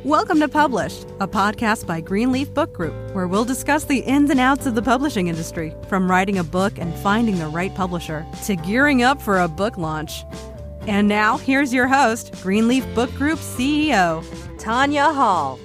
Welcome to Published, a podcast by Greenleaf Book Group, where we'll discuss the ins and outs of the publishing industry, from writing a book and finding the right publisher to gearing up for a book launch. And now, here's your host, Greenleaf Book Group CEO, Tanya Hall.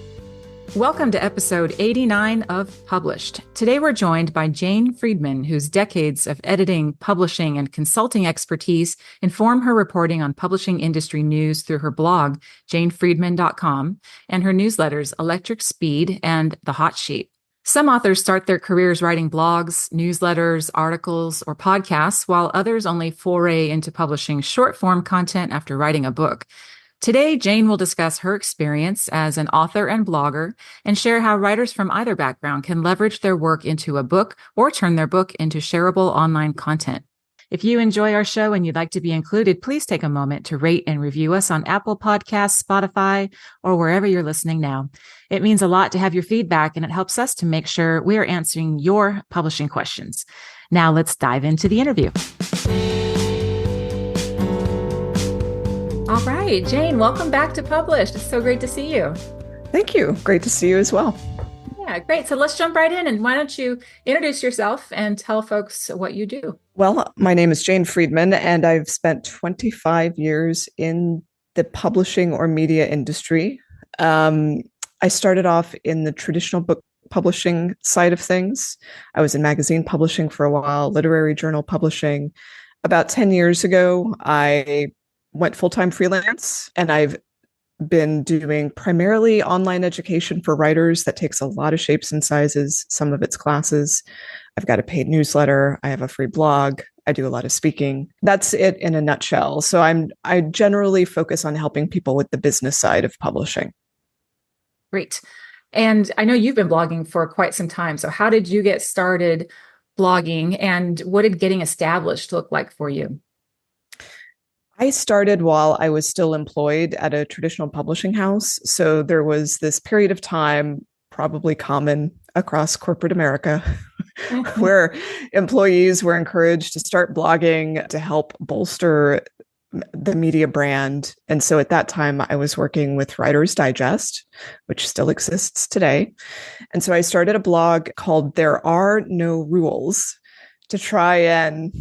Welcome to episode 89 of Published. Today we're joined by Jane Friedman, whose decades of editing, publishing, and consulting expertise inform her reporting on publishing industry news through her blog, janefriedman.com, and her newsletters, Electric Speed and The Hot Sheet. Some authors start their careers writing blogs, newsletters, articles, or podcasts, while others only foray into publishing short-form content after writing a book. Today, Jane will discuss her experience as an author and blogger and share how writers from either background can leverage their work into a book or turn their book into shareable online content. If you enjoy our show and you'd like to be included, please take a moment to rate and review us on Apple Podcasts, Spotify, or wherever you're listening now. It means a lot to have your feedback, and it helps us to make sure we are answering your publishing questions. Now let's dive into the interview. All right, Jane, welcome back to Published. It's so great to see you. Thank you. Great to see you as well. Yeah, great. So let's jump right in. And why don't you introduce yourself and tell folks what you do? Well, my name is Jane Friedman, and I've spent 25 years in the publishing or media industry. I started off in the traditional book publishing side of things. I was in magazine publishing for a while, literary journal publishing. About 10 years ago, I went full-time freelance, and I've been doing primarily online education for writers that takes a lot of shapes and sizes, some of it's classes. I've got a paid newsletter. I have a free blog. I do a lot of speaking. That's it in a nutshell. So I generally focus on helping people with the business side of publishing. Great. And I know you've been blogging for quite some time. So how did you get started blogging, and what did getting established look like for you? I started while I was still employed at a traditional publishing house. So there was this period of time, probably common across corporate America, where employees were encouraged to start blogging to help bolster the media brand. And so at that time, I was working with Writer's Digest, which still exists today. And so I started a blog called There Are No Rules to try and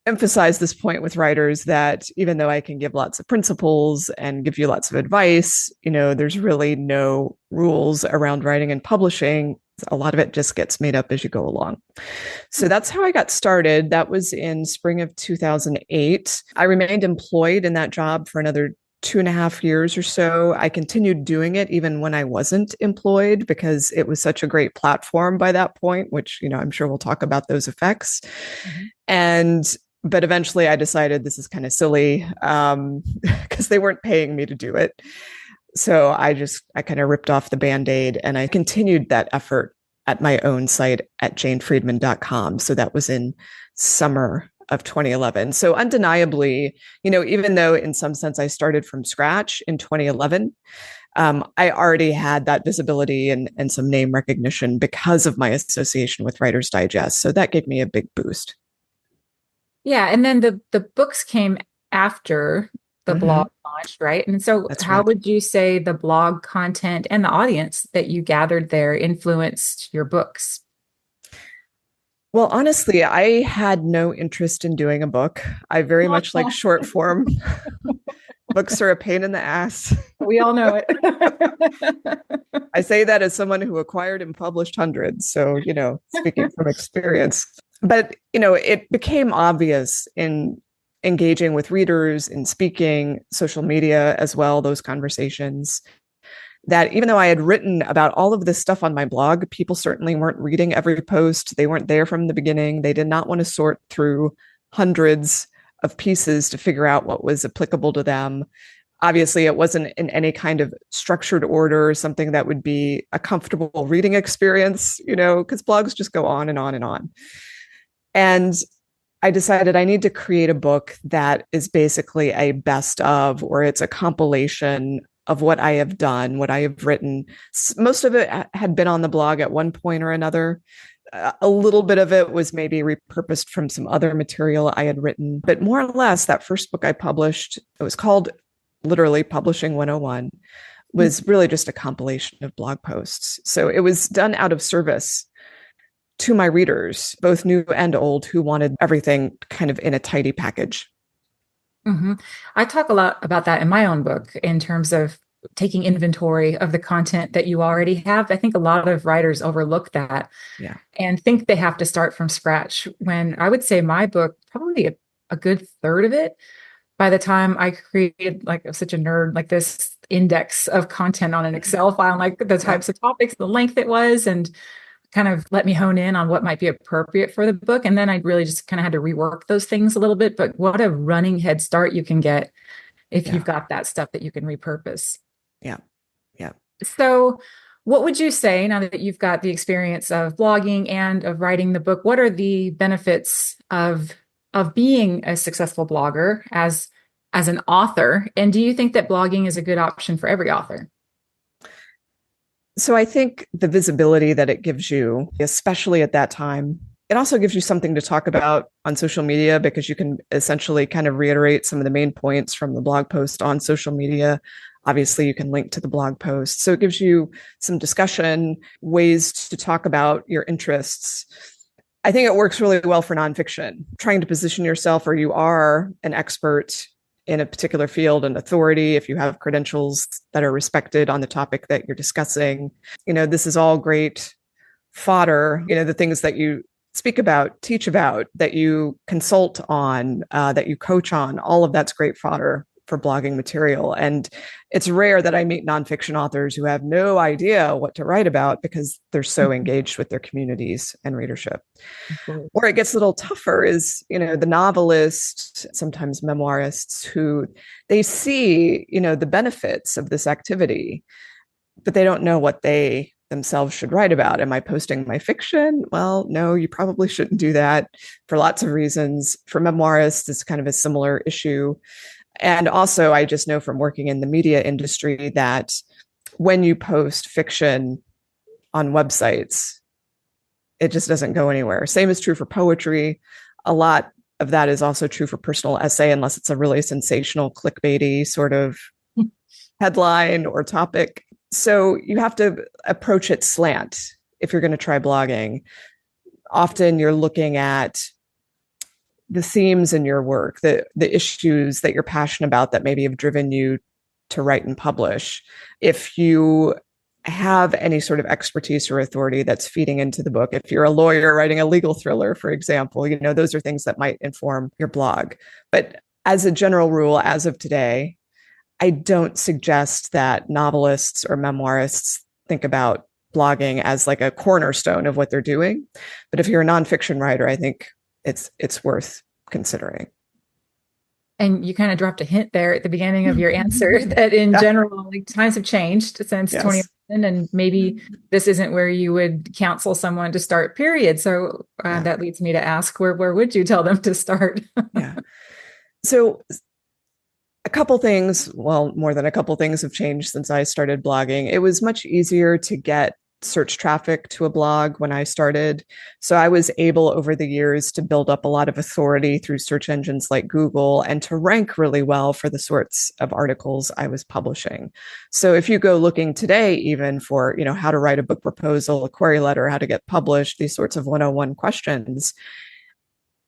emphasize this point with writers that even though I can give lots of principles and give you lots of advice, there's really no rules around writing and publishing. A lot of it just gets made up as you go along. So that's how I got started. That was in spring of 2008. I remained employed in that job for another 2.5 years or so. I continued doing it even when I wasn't employed because it was such a great platform by that point, which, I'm sure we'll talk about those effects. Mm-hmm. But eventually I decided this is kind of silly because they weren't paying me to do it. So I kind of ripped off the Band-Aid, and I continued that effort at my own site at janefriedman.com. So that was in summer of 2011. So undeniably, even though in some sense I started from scratch in 2011, I already had that visibility and some name recognition because of my association with Writer's Digest. So that gave me a big boost. Yeah. And then the books came after the blog launched, right? And so how would you say the blog content and the audience that you gathered there influenced your books? Well, honestly, I had no interest in doing a book. I very much like short form. Books are a pain in the ass. We all know it. I say that as someone who acquired and published hundreds. So, speaking from experience. But, it became obvious in engaging with readers, in speaking, social media as well, those conversations, that even though I had written about all of this stuff on my blog, people certainly weren't reading every post. They weren't there from the beginning. They did not want to sort through hundreds of pieces to figure out what was applicable to them. Obviously, it wasn't in any kind of structured order, something that would be a comfortable reading experience, because blogs just go on and on and on. And I decided I need to create a book that is basically a best of, or it's a compilation of what I have done, what I have written. Most of it had been on the blog at one point or another. A little bit of it was maybe repurposed from some other material I had written, but more or less that first book I published, it was called literally Publishing 101, was really just a compilation of blog posts. So it was done out of service to my readers, both new and old, who wanted everything kind of in a tidy package. Mm-hmm. I talk a lot about that in my own book in terms of taking inventory of the content that you already have. I think a lot of writers overlook that and think they have to start from scratch, when I would say my book, probably a good third of it, by the time I created, like, such a nerd, like this index of content on an Excel file, like the types of topics, the length it was, and kind of let me hone in on what might be appropriate for the book. And then I really just kind of had to rework those things a little bit. But what a running head start you can get if you've got that stuff that you can repurpose. Yeah. Yeah. So what would you say, now that you've got the experience of blogging and of writing the book, what are the benefits of being a successful blogger as an author? And do you think that blogging is a good option for every author? So I think the visibility that it gives you, especially at that time, it also gives you something to talk about on social media, because you can essentially kind of reiterate some of the main points from the blog post on social media. Obviously, you can link to the blog post. So it gives you some discussion, ways to talk about your interests. I think it works really well for nonfiction, trying to position yourself where you are an expert in a particular field and authority, if you have credentials that are respected on the topic that you're discussing. This is all great fodder, the things that you speak about, teach about, that you consult on, that you coach on, all of that's great fodder for blogging material. And it's rare that I meet nonfiction authors who have no idea what to write about, because they're so engaged with their communities and readership. Where it gets a little tougher is, the novelist, sometimes memoirists, who they see, the benefits of this activity, but they don't know what they themselves should write about. Am I posting my fiction? Well, no, you probably shouldn't do that, for lots of reasons. For memoirists, it's kind of a similar issue. And also, I just know from working in the media industry that when you post fiction on websites, it just doesn't go anywhere. Same is true for poetry. A lot of that is also true for personal essay, unless it's a really sensational, clickbaity sort of headline or topic. So you have to approach it slant if you're going to try blogging. Often you're looking at the themes in your work, the issues that you're passionate about that maybe have driven you to write and publish. If you have any sort of expertise or authority that's feeding into the book, if you're a lawyer writing a legal thriller, for example, those are things that might inform your blog. But as a general rule, as of today, I don't suggest that novelists or memoirists think about blogging as like a cornerstone of what they're doing. But if you're a nonfiction writer, I think it's worth considering. And you kind of dropped a hint there at the beginning of your answer that in general, like, times have changed since 2011, and maybe this isn't where you would counsel someone to start, period. So that leads me to ask, where would you tell them to start? So a couple things, well, more than a couple things have changed since I started blogging. It was much easier to get search traffic to a blog when I started. So I was able over the years to build up a lot of authority through search engines like Google, and to rank really well for the sorts of articles I was publishing. So if you go looking today, even for, how to write a book proposal, a query letter, how to get published, these sorts of 101 questions,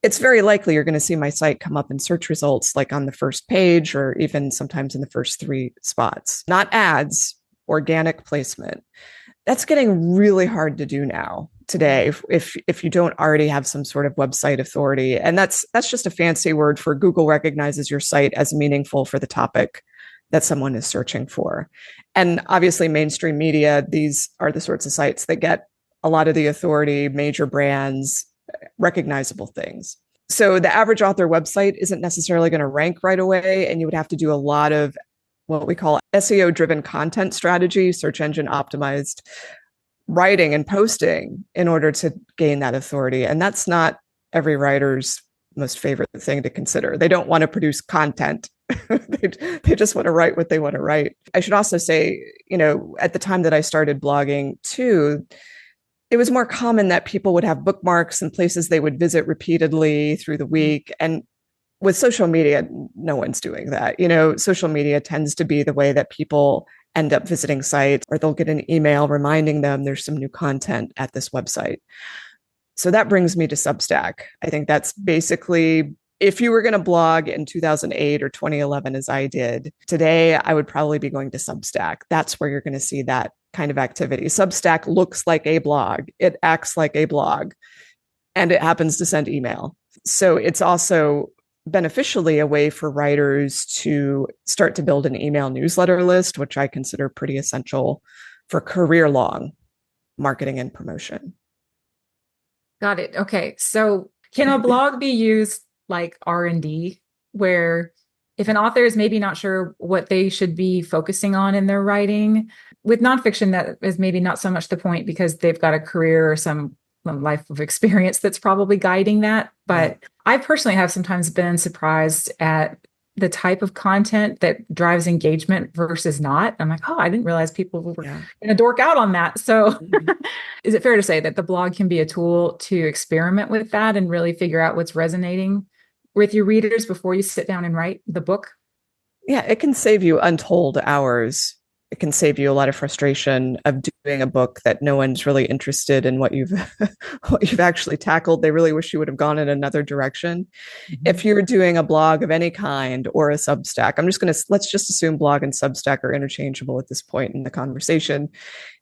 it's very likely you're going to see my site come up in search results, like on the first page, or even sometimes in the first 3 spots. Not ads, organic placement. That's getting really hard to do now today if you don't already have some sort of website authority. And that's just a fancy word for Google recognizes your site as meaningful for the topic that someone is searching for. And obviously mainstream media, these are the sorts of sites that get a lot of the authority, major brands, recognizable things. So the average author website isn't necessarily going to rank right away, and you would have to do a lot of what we call SEO-driven content strategy, search engine optimized writing and posting, in order to gain that authority. And that's not every writer's most favorite thing to consider. They don't want to produce content. They just want to write what they want to write. I should also say, at the time that I started blogging too, it was more common that people would have bookmarks and places they would visit repeatedly through the week. And with social media, no one's doing that. Social media tends to be the way that people end up visiting sites, or they'll get an email reminding them there's some new content at this website. So that brings me to Substack. I think that's basically, if you were going to blog in 2008 or 2011, as I did, today I would probably be going to Substack. That's where you're going to see that kind of activity. Substack looks like a blog, it acts like a blog, and it happens to send email. So it's also beneficially a way for writers to start to build an email newsletter list, which I consider pretty essential for career-long marketing and promotion. Got it. Okay. So can a blog be used like R&D, where if an author is maybe not sure what they should be focusing on in their writing? With nonfiction, that is maybe not so much the point because they've got a career or some life of experience that's probably guiding that. But I personally have sometimes been surprised at the type of content that drives engagement versus not. I'm like, oh, I didn't realize people were going to dork out on that. So is it fair to say that the blog can be a tool to experiment with that and really figure out what's resonating with your readers before you sit down and write the book? Yeah, it can save you untold hours. It can save you a lot of frustration of doing a book that no one's really interested in what you've actually tackled. They really wish you would have gone in another direction. Mm-hmm. If you're doing a blog of any kind or a Substack, let's just assume blog and Substack are interchangeable at this point in the conversation.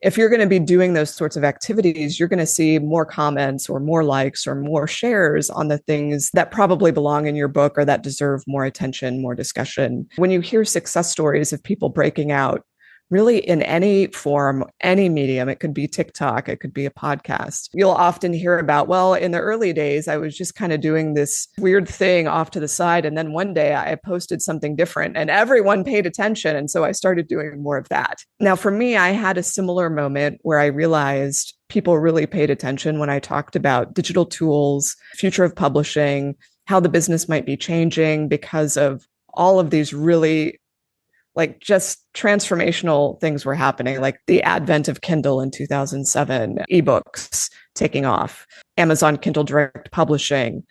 If you're going to be doing those sorts of activities, you're going to see more comments or more likes or more shares on the things that probably belong in your book or that deserve more attention, more discussion. When you hear success stories of people breaking out, really in any form, any medium, it could be TikTok, it could be a podcast. You'll often hear about, well, in the early days, I was just kind of doing this weird thing off to the side. And then one day I posted something different and everyone paid attention. And so I started doing more of that. Now, for me, I had a similar moment where I realized people really paid attention when I talked about digital tools, future of publishing, how the business might be changing because of all of these really just transformational things were happening, like the advent of Kindle in 2007, ebooks taking off, Amazon Kindle Direct Publishing,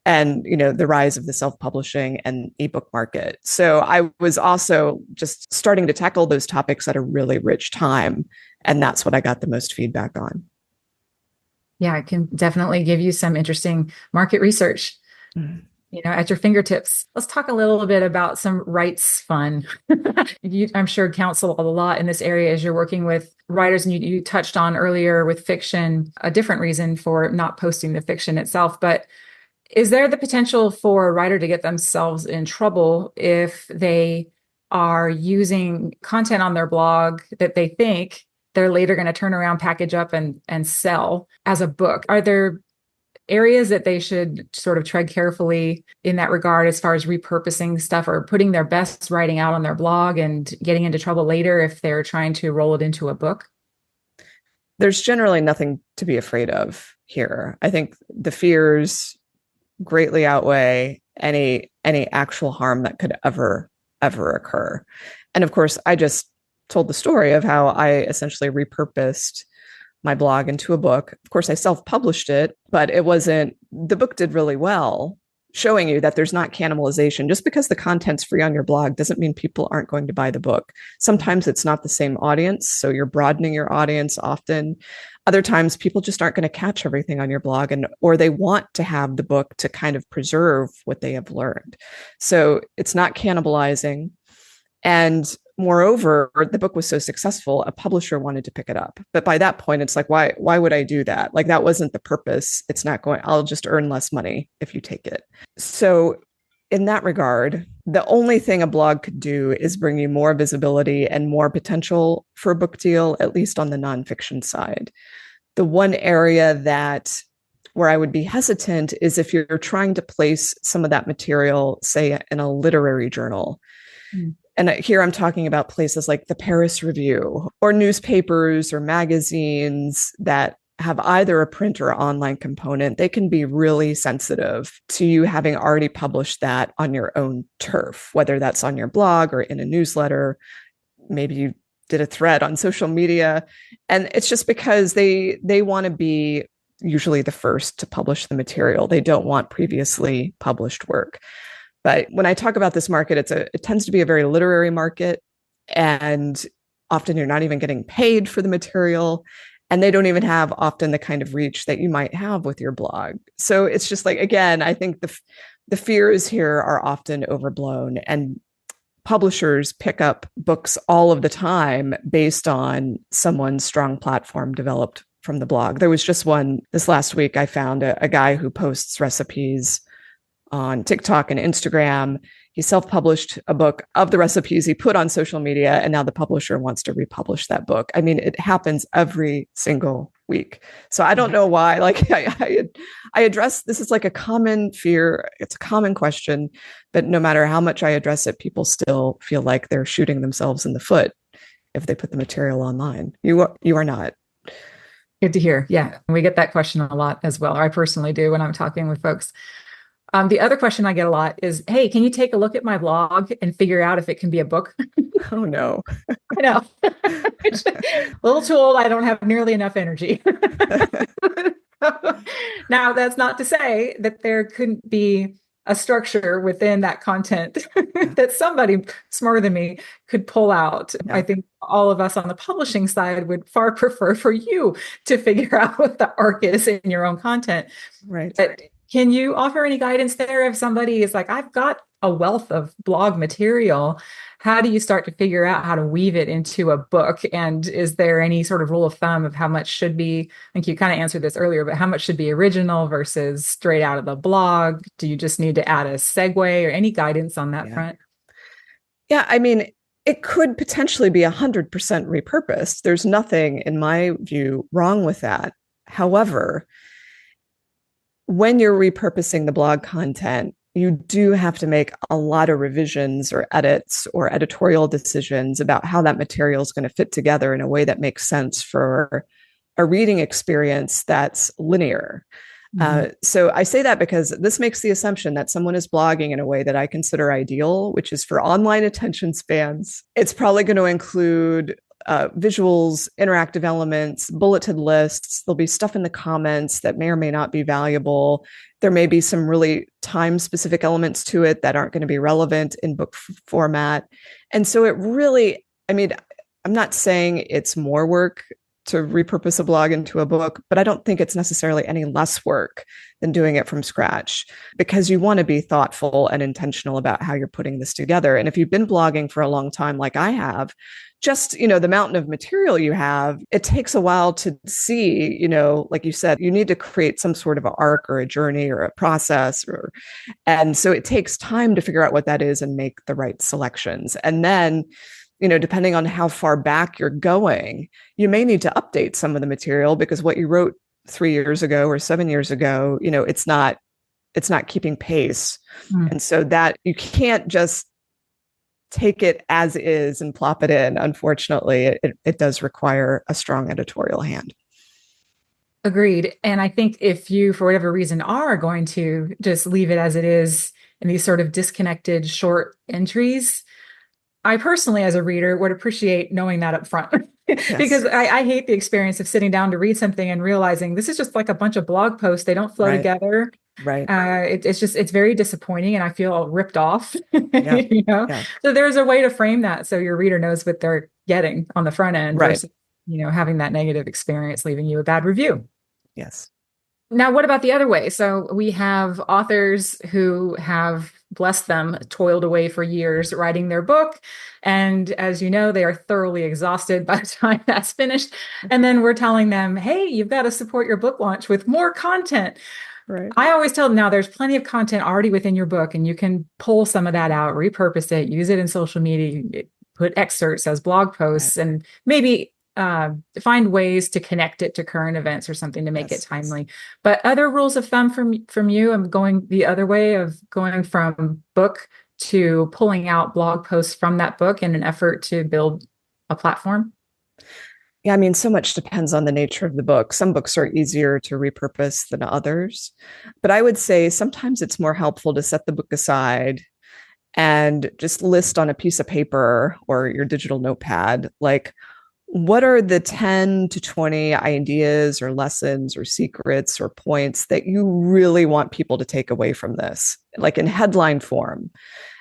and the rise of the self-publishing and ebook market. So I was also just starting to tackle those topics at a really rich time, and that's what I got the most feedback on. Yeah, it can definitely give you some interesting market research. Mm. At your fingertips. Let's talk a little bit about some rights fun. You, I'm sure, counsel a lot in this area as you're working with writers, and you touched on earlier with fiction, a different reason for not posting the fiction itself. But is there the potential for a writer to get themselves in trouble if they are using content on their blog that they think they're later going to turn around, package up, and sell as a book? Are there areas that they should sort of tread carefully in that regard as far as repurposing stuff or putting their best writing out on their blog and getting into trouble later if they're trying to roll it into a book? There's generally nothing to be afraid of here. I think the fears greatly outweigh any actual harm that could ever occur. And of course, I just told the story of how I essentially repurposed my blog into a book. Of course, I self-published it, but the book did really well, showing you that there's not cannibalization. Just because the content's free on your blog doesn't mean people aren't going to buy the book. Sometimes it's not the same audience, so you're broadening your audience often. Other times, people just aren't going to catch everything on your blog, or they want to have the book to kind of preserve what they have learned. So it's not cannibalizing. And moreover, the book was so successful, a publisher wanted to pick it up. But by that point, it's like, why would I do that? That wasn't the purpose. It's not I'll just earn less money if you take it. So in that regard, the only thing a blog could do is bring you more visibility and more potential for a book deal, at least on the nonfiction side. The one area where I would be hesitant is if you're trying to place some of that material, say, in a literary journal. Mm. And here I'm talking about places like the Paris Review or newspapers or magazines that have either a print or online component. They can be really sensitive to you having already published that on your own turf, whether that's on your blog or in a newsletter. Maybe you did a thread on social media. And it's just because they want to be usually the first to publish the material. They don't want previously published work. But when I talk about this market, it tends to be a very literary market, and often you're not even getting paid for the material. And they don't even have often the kind of reach that you might have with your blog. So it's just like, again, I think the fears here are often overblown, and publishers pick up books all of the time based on someone's strong platform developed from the blog. There was just one this last week. I found a guy who posts recipes on TikTok and Instagram. He self-published a book of the recipes he put on social media, and now the publisher wants to republish that book. I mean, it happens every single week. So I don't know why. Like I address this is like a common fear. It's a common question, but no matter how much I address it, people still feel like they're shooting themselves in the foot if they put the material online. You are not. Good to hear. Yeah, we get that question a lot as well. I personally do when I'm talking with folks. The other question I get a lot is, hey, can you take a look at my blog and figure out if it can be a book? Oh, no. I know. A little too old. I don't have nearly enough energy. Now, that's not to say that there couldn't be a structure within that content that somebody smarter than me could pull out. Yeah. I think all of us on the publishing side would far prefer for you to figure out what the arc is in your own content. Right. But can you offer any guidance there if somebody is like, I've got a wealth of blog material? How do you start to figure out how to weave it into a book? And is there any sort of rule of thumb of how much should be, I think you kind of answered this earlier, but how much should be original versus straight out of the blog? Do you just need to add a segue or any guidance on that front? Yeah, I mean, it could potentially be 100% repurposed. There's nothing, in my view, wrong with that. However, when you're repurposing the blog content, you do have to make a lot of revisions or edits or editorial decisions about how that material is going to fit together in a way that makes sense for a reading experience that's linear. So I say that because this makes the assumption that someone is blogging in a way that I consider ideal, which is for online attention spans. It's probably going to include visuals, interactive elements, bulleted lists. There'll be stuff in the comments that may or may not be valuable. There may be some really time-specific elements to it that aren't going to be relevant in book format. And so it really, I mean, I'm not saying it's more work to repurpose a blog into a book, but I don't think it's necessarily any less work than doing it from scratch, because you want to be thoughtful and intentional about how you're putting this together. And if you've been blogging for a long time, like I have, just, the mountain of material you have, it takes a while to see, like you said, you need to create some sort of an arc or a journey or a process, and so it takes time to figure out what that is and make the right selections. And then, depending on how far back you're going, you may need to update some of the material because what you wrote 3 years ago or 7 years ago, it's not keeping pace. And so that you can't just take it as is and plop it in. Unfortunately, it does require a strong editorial hand. Agreed. And I think if you, for whatever reason, are going to just leave it as it is in these sort of disconnected short entries, I personally, as a reader, would appreciate knowing that up front. Yes. Because I hate the experience of sitting down to read something and realizing this is just like a bunch of blog posts. They don't flow together. Right. It's very disappointing, and I feel ripped off. Yeah. Yeah. So there's a way to frame that so your reader knows what they're getting on the front end versus, having that negative experience leaving you a bad review. Yes. Now, what about the other way? So we have authors who have, bless them, toiled away for years writing their book. And as you know, they are thoroughly exhausted by the time that's finished. And then we're telling them, hey, you've got to support your book launch with more content. Right. I always tell them, now there's plenty of content already within your book, and you can pull some of that out, repurpose it, use it in social media, put excerpts as blog posts, and maybe find ways to connect it to current events or something to make it timely. But other rules of thumb from you, I'm going the other way of going from book to pulling out blog posts from that book in an effort to build a platform. Yeah, I mean, so much depends on the nature of the book. Some books are easier to repurpose than others. But I would say sometimes it's more helpful to set the book aside and just list on a piece of paper or your digital notepad, like, what are the 10 to 20 ideas or lessons or secrets or points that you really want people to take away from this, like in headline form?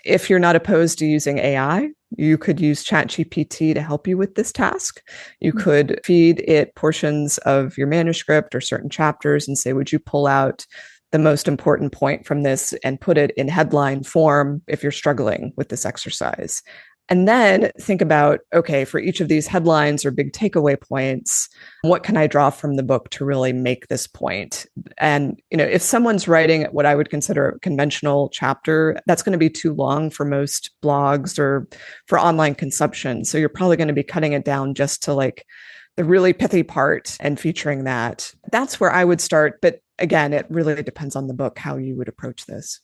If you're not opposed to using AI, you could use ChatGPT to help you with this task. You could feed it portions of your manuscript or certain chapters and say, would you pull out the most important point from this and put it in headline form if you're struggling with this exercise? And then think about, okay, for each of these headlines or big takeaway points, what can I draw from the book to really make this point? And, if someone's writing what I would consider a conventional chapter, that's going to be too long for most blogs or for online consumption. So you're probably going to be cutting it down just to like the really pithy part and featuring that. That's where I would start. But again, it really depends on the book, how you would approach this.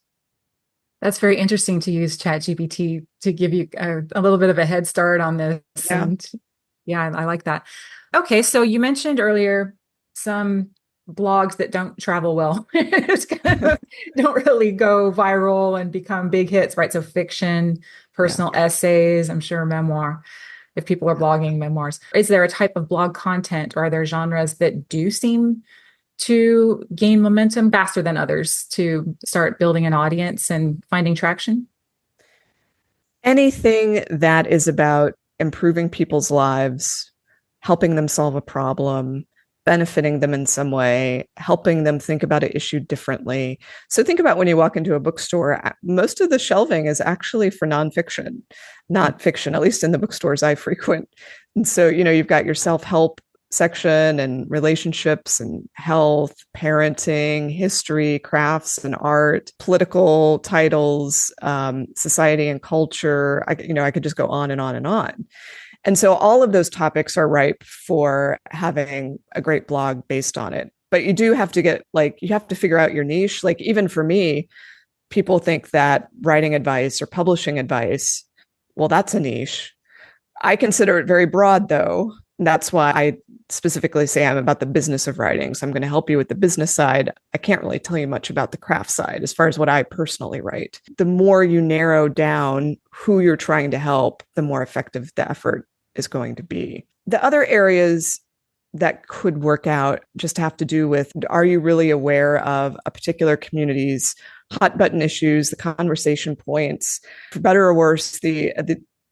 That's very interesting to use ChatGPT to give you a little bit of a head start on this. Yeah. And yeah, I like that. Okay, so you mentioned earlier some blogs that don't travel well, don't really go viral and become big hits, right? So fiction, personal essays, I'm sure memoir, if people are blogging memoirs. Is there a type of blog content, or are there genres that do seem to gain momentum faster than others to start building an audience and finding traction? Anything that is about improving people's lives, helping them solve a problem, benefiting them in some way, helping them think about an issue differently. So think about when you walk into a bookstore, most of the shelving is actually for nonfiction, not fiction, at least in the bookstores I frequent. And so, you've got your self-help section and relationships and health, parenting, history, crafts and art, political titles, society and culture. I could just go on and on and on. And so all of those topics are ripe for having a great blog based on it. But you do have to you have to figure out your niche. Like even for me, people think that writing advice or publishing advice, well, that's a niche. I consider it very broad though. That's why I specifically say I'm about the business of writing. So I'm going to help you with the business side. I can't really tell you much about the craft side as far as what I personally write. The more you narrow down who you're trying to help, the more effective the effort is going to be. The other areas that could work out just have to do with, are you really aware of a particular community's hot button issues, the conversation points, for better or worse, the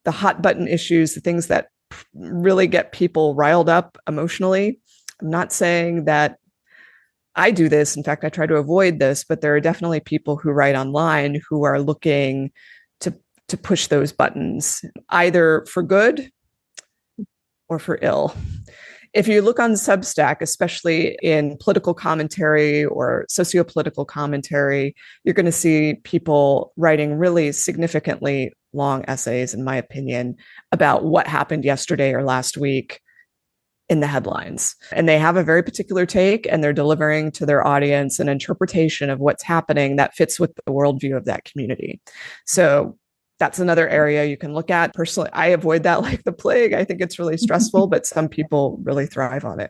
hot button issues, the things that really get people riled up emotionally. I'm not saying that I do this. In fact, I try to avoid this, but there are definitely people who write online who are looking to push those buttons, either for good or for ill. If you look on Substack, especially in political commentary or sociopolitical commentary, you're going to see people writing really significantly long essays, in my opinion, about what happened yesterday or last week in the headlines. And they have a very particular take, and they're delivering to their audience an interpretation of what's happening that fits with the worldview of that community. So that's another area you can look at. Personally, I avoid that like the plague. I think it's really stressful, but some people really thrive on it.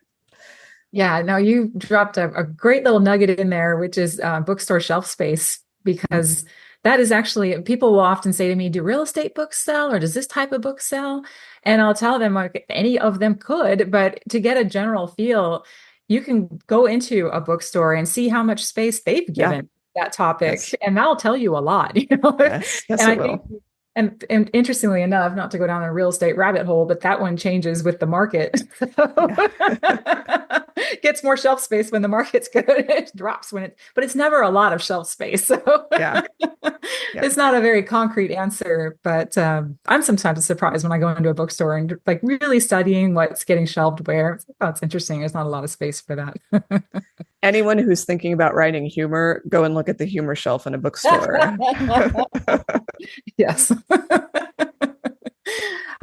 Yeah, no, you dropped a great little nugget in there, which is bookstore shelf space, because that is actually, people will often say to me, do real estate books sell, or does this type of book sell? And I'll tell them like any of them could, but to get a general feel, you can go into a bookstore and see how much space they've given that topic. Yes. And that'll tell you a lot, Yes, and I think, and interestingly enough, not to go down a real estate rabbit hole, but that one changes with the market. Gets more shelf space when the market's good. It drops but it's never a lot of shelf space. So it's not a very concrete answer, but I'm sometimes surprised when I go into a bookstore and like really studying what's getting shelved where. Oh, it's interesting. There's not a lot of space for that. Anyone who's thinking about writing humor, go and look at the humor shelf in a bookstore. Yes.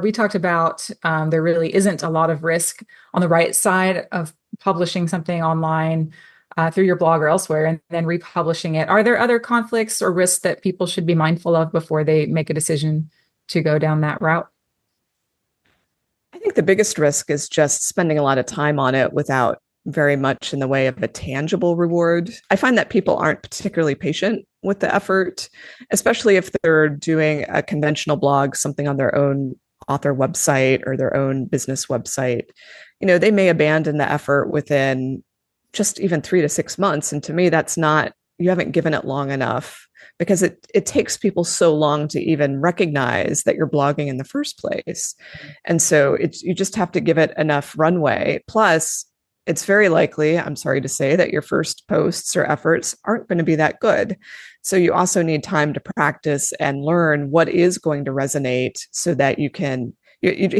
We talked about there really isn't a lot of risk on the right side of publishing something online through your blog or elsewhere and then republishing it. Are there other conflicts or risks that people should be mindful of before they make a decision to go down that route? I think the biggest risk is just spending a lot of time on it without very much in the way of a tangible reward. I find that people aren't particularly patient with the effort, especially if they're doing a conventional blog, something on their own author website or their own business website, they may abandon the effort within just even 3 to 6 months. And to me, that's not, you haven't given it long enough, because it takes people so long to even recognize that you're blogging in the first place. And so you just have to give it enough runway. Plus, it's very likely, I'm sorry to say, that your first posts or efforts aren't going to be that good. So you also need time to practice and learn what is going to resonate, so that you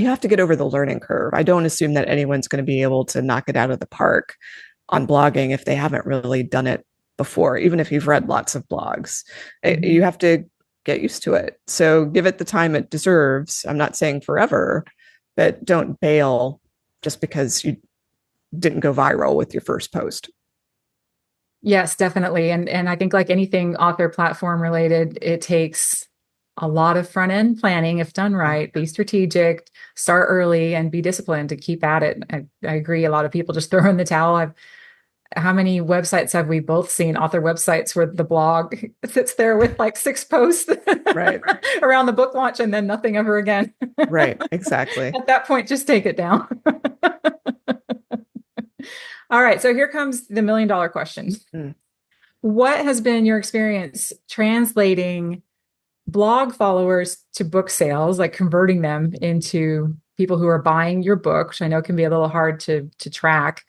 have to get over the learning curve. I don't assume that anyone's going to be able to knock it out of the park on blogging if they haven't really done it before, even if you've read lots of blogs. You have to get used to it. So give it the time it deserves. I'm not saying forever, but don't bail just because you didn't go viral with your first post. Yes, definitely. And I think, like anything author platform related, it takes a lot of front end planning if done right. Be strategic, start early, and be disciplined to keep at it. I agree. A lot of people just throw in the towel. How many websites have we both seen, author websites, where the blog sits there with like 6 posts right around the book launch and then nothing ever again? Right, exactly. At that point, just take it down. All right. So here comes the $1 million question. What has been your experience translating blog followers to book sales, like converting them into people who are buying your book, which I know can be a little hard to track,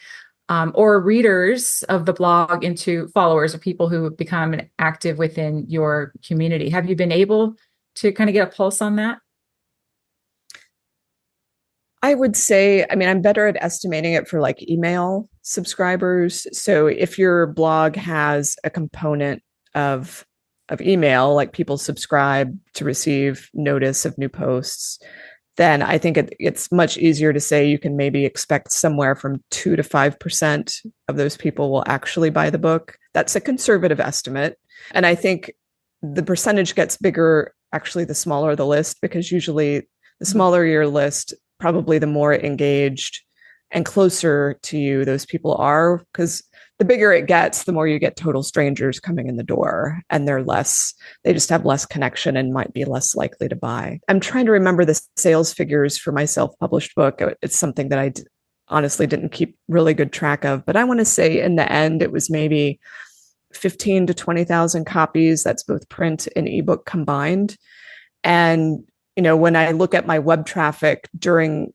or readers of the blog into followers or people who become active within your community? Have you been able to kind of get a pulse on that? I would say, I'm better at estimating it for like email subscribers. So if your blog has a component of email, like people subscribe to receive notice of new posts, then I think it's much easier to say you can maybe expect somewhere from 2 to 5% of those people will actually buy the book. That's a conservative estimate. And I think the percentage gets bigger, actually, the smaller the list, because usually the smaller your list, probably the more engaged and closer to you those people are, because the bigger it gets, the more you get total strangers coming in the door, and they just have less connection and might be less likely to buy. I'm trying to remember the sales figures for my self-published book. It's something that I honestly didn't keep really good track of, but I want to say in the end, it was maybe 15 to 20,000 copies. That's both print and ebook combined. And when I look at my web traffic during,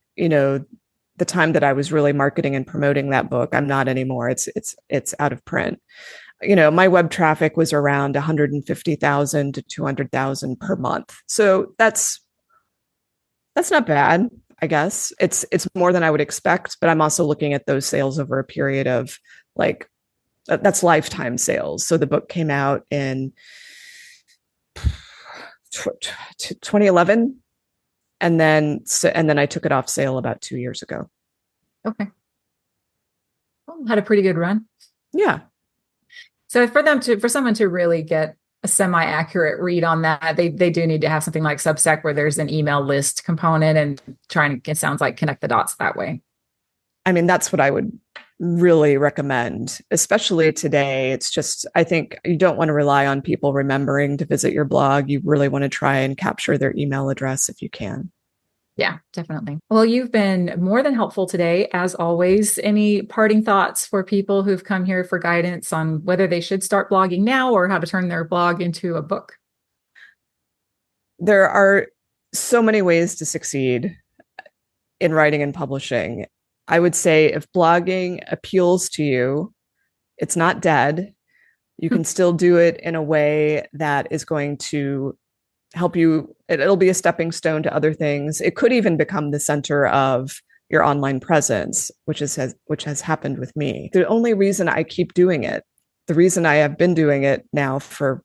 the time that I was really marketing and promoting that book, I'm not anymore. It's out of print. My web traffic was around 150,000 to 200,000 per month. So that's not bad, I guess. It's more than I would expect, but I'm also looking at those sales over a period of that's lifetime sales. So the book came out in 2011. And then I took it off sale about 2 years ago. Okay. Well, had a pretty good run. Yeah. So for someone to really get a semi-accurate read on that, they do need to have something like Substack, where there's an email list component, and it sounds like connect the dots that way. That's what I would really recommend, especially today. It's just, I think you don't want to rely on people remembering to visit your blog. You really want to try and capture their email address if you can. Yeah, definitely. Well, you've been more than helpful today, as always. Any parting thoughts for people who've come here for guidance on whether they should start blogging now or how to turn their blog into a book? There are so many ways to succeed in writing and publishing. I would say if blogging appeals to you, it's not dead. You can still do it in a way that is going to help you. It'll be a stepping stone to other things. It could even become the center of your online presence, which has happened with me. The only reason I keep doing it, the reason I have been doing it now for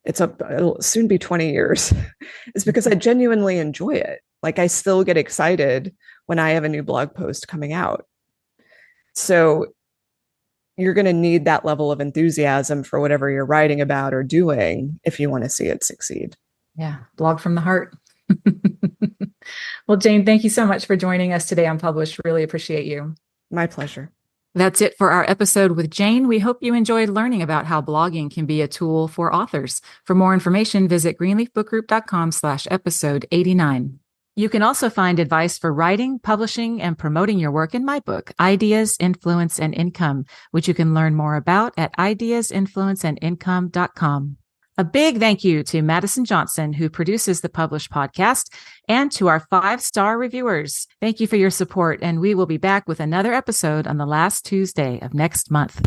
it'll soon be 20 years, is because I genuinely enjoy it. Like, I still get excited when I have a new blog post coming out. So you're going to need that level of enthusiasm for whatever you're writing about or doing if you want to see it succeed. Yeah, blog from the heart. Well, Jane, thank you so much for joining us today on Published. Really appreciate you. My pleasure. That's it for our episode with Jane. We hope you enjoyed learning about how blogging can be a tool for authors. For more information, visit greenleafbookgroup.com/episode 89. You can also find advice for writing, publishing, and promoting your work in my book, Ideas, Influence, and Income, which you can learn more about at ideasinfluenceandincome.com. A big thank you to Madison Johnson, who produces the Published podcast, and to our 5-star reviewers. Thank you for your support, and we will be back with another episode on the last Tuesday of next month.